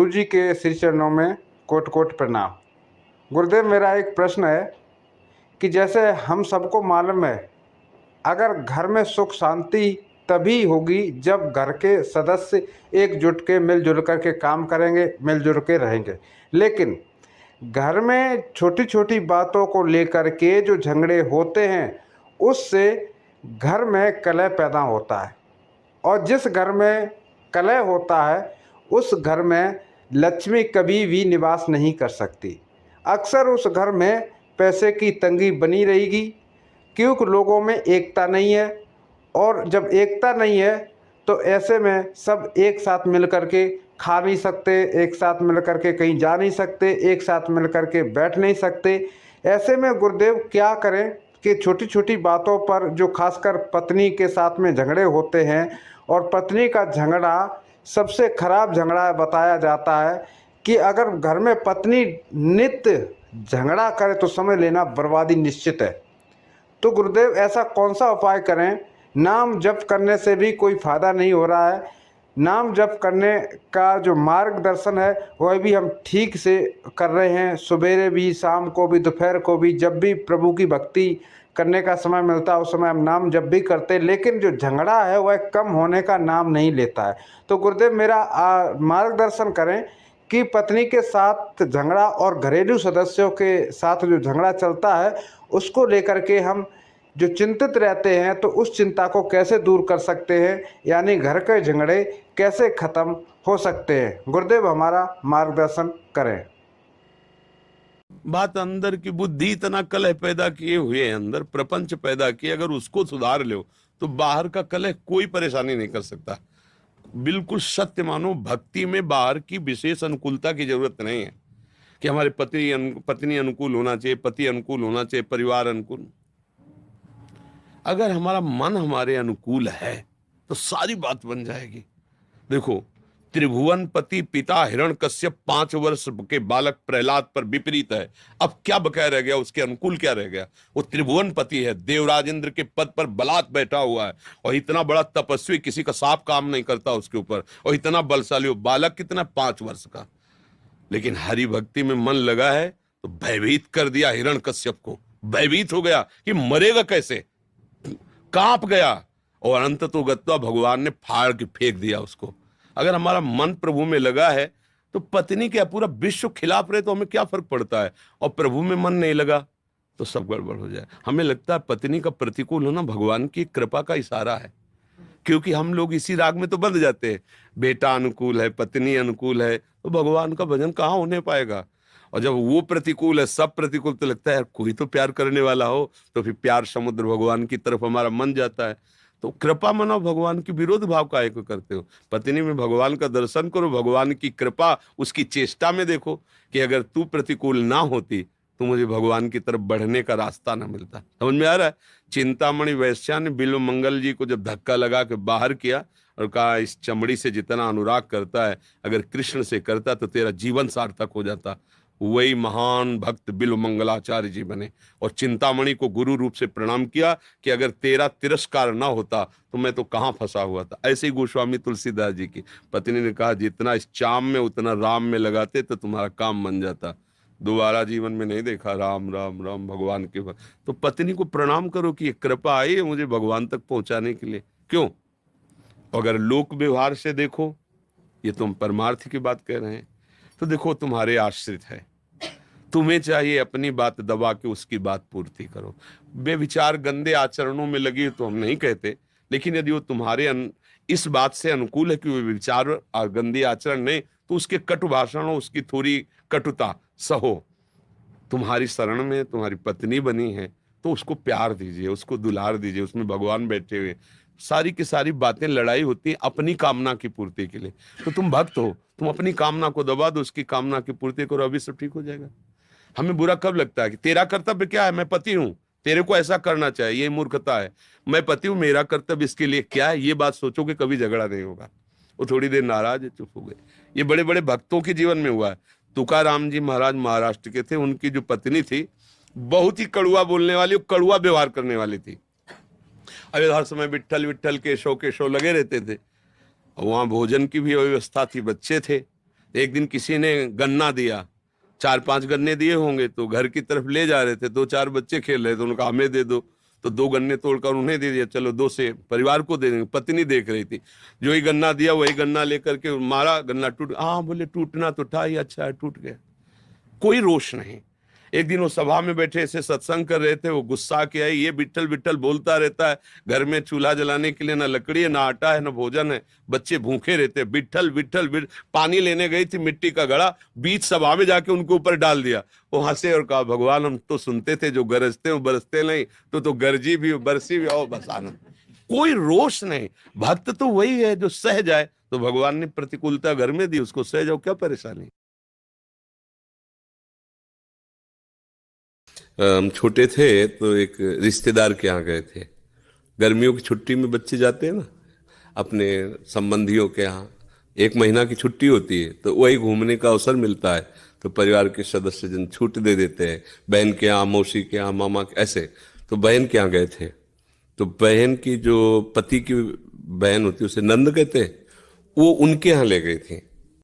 गुरु जी के श्री चरणों में कोट कोट प्रणाम। गुरुदेव, मेरा एक प्रश्न है कि जैसे हम सबको मालूम है, अगर घर में सुख शांति तभी होगी जब घर के सदस्य एकजुट के मिलजुल कर के काम करेंगे, मिलजुल के रहेंगे। लेकिन घर में छोटी छोटी बातों को लेकर के जो झगड़े होते हैं, उससे घर में कलह पैदा होता है, और जिस घर में कलह होता है उस घर में लक्ष्मी कभी भी निवास नहीं कर सकती। अक्सर उस घर में पैसे की तंगी बनी रहेगी, क्योंकि लोगों में एकता नहीं है। और जब एकता नहीं है तो ऐसे में सब एक साथ मिल कर के खा नहीं सकते, एक साथ मिल कर के कहीं जा नहीं सकते, एक साथ मिल कर के बैठ नहीं सकते। ऐसे में गुरुदेव क्या करें कि छोटी छोटी बातों पर जो खासकर पत्नी के साथ में झगड़े होते हैं, और पत्नी का झगड़ा सबसे खराब झगड़ा बताया जाता है कि अगर घर में पत्नी नित्य झगड़ा करे तो समझ लेना बर्बादी निश्चित है। तो गुरुदेव, ऐसा कौन सा उपाय करें? नाम जप करने से भी कोई फ़ायदा नहीं हो रहा है। नाम जप करने का जो मार्गदर्शन है वह भी हम ठीक से कर रहे हैं, सवेरे भी, शाम को भी, दोपहर को भी, जब भी प्रभु की भक्ति करने का समय मिलता है उस समय हम नाम जप भी करते हैं, लेकिन जो झगड़ा है वह कम होने का नाम नहीं लेता है। तो गुरुदेव, मेरा मार्गदर्शन करें कि पत्नी के साथ झगड़ा और घरेलू सदस्यों के साथ जो झगड़ा चलता है उसको लेकर के हम जो चिंतित रहते हैं तो उस चिंता को कैसे दूर कर सकते हैं, यानी घर के झगड़े कैसे खत्म हो सकते हैं। गुरुदेव, हमारा मार्गदर्शन करें। बात अंदर की बुद्धि इतना कलह पैदा किए हुए है, अंदर प्रपंच पैदा किए, अगर उसको सुधार लो तो बाहर का कलह कोई परेशानी नहीं कर सकता। बिल्कुल सत्य मानो, भक्ति में बाहर की विशेष अनुकूलता की जरूरत नहीं है कि हमारे पत्नी अनुकूल होना चाहिए, पति अनुकूल होना चाहिए, परिवार अनुकूल। अगर हमारा मन हमारे अनुकूल है तो सारी बात बन जाएगी। देखो, त्रिभुवनपति पिता हिरण्यकश्यप 5 वर्ष के बालक प्रहलाद पर विपरीत है, अब क्या बकाया रह गया, उसके अनुकूल क्या रह गया? वो त्रिभुवनपति है, देवराज इंद्र के पद पर बलात् बैठा हुआ है, और इतना बड़ा तपस्वी, किसी का साफ काम नहीं करता उसके ऊपर, और इतना बलशाली। वो बालक कितना, 5 वर्ष का, लेकिन हरि भक्ति में मन लगा है तो भयभीत कर दिया हिरण्यकश्यप को। भयभीत हो गया कि मरेगा कैसे, कांप गया, और अंततोगत्वा भगवान ने फाड़ के फेंक दिया उसको। अगर हमारा मन प्रभु में लगा है तो पत्नी के पूरा विश्व खिलाफ रहे तो हमें क्या फर्क पड़ता है, और प्रभु में मन नहीं लगा तो सब गड़बड़ हो जाए। हमें लगता है पत्नी का प्रतिकूल होना भगवान की कृपा का इशारा है, क्योंकि हम लोग इसी राग में तो बंध जाते हैं, बेटा अनुकूल है, पत्नी अनुकूल है, तो भगवान का भजन कहाँ होने पाएगा। और जब वो प्रतिकूल है, सब प्रतिकूल, तो लगता है यार कोई तो प्यार करने वाला हो, तो फिर प्यार समुद्र भगवान की तरफ हमारा मन जाता है। तो कृपा मनाओ, भगवान की विरोध भाव काहे को करते हो? पत्नी में भगवान का दर्शन करो, भगवान की कृपा उसकी चेष्टा में देखो कि अगर तू प्रतिकूल ना होती तो मुझे भगवान की तरफ बढ़ने का रास्ता ना मिलता। समझ में आ रहा है? चिंतामणि वैश्या ने बिल्व मंगल जी को जब धक्का लगा के बाहर किया और कहा, इस चमड़ी से जितना अनुराग करता है अगर कृष्ण से करता तो तेरा जीवन सार्थक हो जाता। वही महान भक्त बिल्व मंगलाचार्य जी बने और चिंतामणि को गुरु रूप से प्रणाम किया कि अगर तेरा तिरस्कार ना होता तो मैं तो कहाँ फंसा हुआ था। ऐसे ही गोस्वामी तुलसीदास जी की पत्नी ने कहा, जितना इस चाम में उतना राम में लगाते तो तुम्हारा काम बन जाता। दोबारा जीवन में नहीं देखा राम राम राम भगवान के। तो पत्नी को प्रणाम करो कि ये कृपा आई है मुझे भगवान तक पहुंचाने के लिए। क्यों? अगर लोक व्यवहार से देखो, ये तुम परमार्थ की बात कह रहे हैं, तो देखो तुम्हारे आश्रित है, तुम्हें चाहिए अपनी बात दबा के उसकी बात पूर्ति करो। बेविचार गंदे आचरणों में लगी तो हम नहीं कहते, लेकिन यदि वो तुम्हारे इस बात से अनुकूल है कि वो विचार गंदे आचरण नहीं, तो उसके कटु भाषणों, उसकी थोड़ी कटुता सहो। तुम्हारी शरण में तुम्हारी पत्नी बनी है तो उसको प्यार दीजिए, उसको दुलार दीजिए, उसमें भगवान बैठे हुए। सारी की सारी बातें लड़ाई होती है अपनी कामना की पूर्ति के लिए। तो तुम भक्त हो, तुम अपनी कामना को दबा दो, उसकी कामना की पूर्ति करो, अभी सब ठीक हो जाएगा। हमें बुरा कब लगता है कि तेरा कर्तव्य क्या है, मैं पति हूं, तेरे को ऐसा करना चाहिए, ये मूर्खता है। मैं पति हूं, मेरा कर्तव्य इसके लिए क्या है, ये बात सोचोगे कभी झगड़ा नहीं होगा। वो थोड़ी देर नाराज है, चुप हो गए। ये बड़े बड़े भक्तों के जीवन में हुआ है। तुकाराम जी महाराज महाराष्ट्र के थे, उनकी जो पत्नी थी बहुत ही कड़ुआ बोलने वाली, कड़ुआ व्यवहार करने वाली थी। अब हर समय विट्ठल विट्ठल केशव केशव लगे रहते थे। वहां भोजन की भी व्यवस्था थी, बच्चे थे, एक दिन किसी ने गन्ना दिया, 4-5 गन्ने दिए होंगे, तो घर की तरफ ले जा रहे थे, 2-4 बच्चे खेल रहे थे, उनका हमें दे दो, तो 2 गन्ने तोड़कर उन्हें दे दिया, चलो 2 से परिवार को दे देंगे। पत्नी देख रही थी, जो ही गन्ना दिया वही गन्ना लेकर के मारा, गन्ना टूट, हाँ बोले टूटना तो था ही, अच्छा है टूट गया, कोई रोष नहीं। एक दिन वो सभा में बैठे ऐसे सत्संग कर रहे थे, वो गुस्सा के आई, ये विट्ठल विट्ठल बोलता रहता है, घर में चूल्हा जलाने के लिए ना लकड़ी है, ना आटा है, ना भोजन है, बच्चे भूखे रहते, विट्ठल विट्ठल पानी लेने गई थी, मिट्टी का घड़ा बीच सभा में जाके उनके ऊपर डाल दिया। वो हंसे और कहा, भगवान हम तो सुनते थे जो गरजते हो बरसते नहीं, तो गरजी भी बरसी भी और बस आनंद। कोई रोष नहीं। भक्त तो वही है जो सह जाए, तो भगवान ने प्रतिकूलता घर में दी, उसको सह जाओ, क्या परेशानी। हम छोटे थे तो एक रिश्तेदार के यहाँ गए थे। गर्मियों की छुट्टी में बच्चे जाते हैं ना अपने संबंधियों के यहाँ, 1 महीना की छुट्टी होती है, तो वही घूमने का अवसर मिलता है, तो परिवार के सदस्य जन छूट दे देते हैं, बहन के यहाँ, मौसी के यहाँ, मामा के, ऐसे। तो बहन के यहाँ गए थे, तो बहन की जो पति की बहन होती है उसे नंद कहते हैं, वो उनके यहाँ ले गई थी।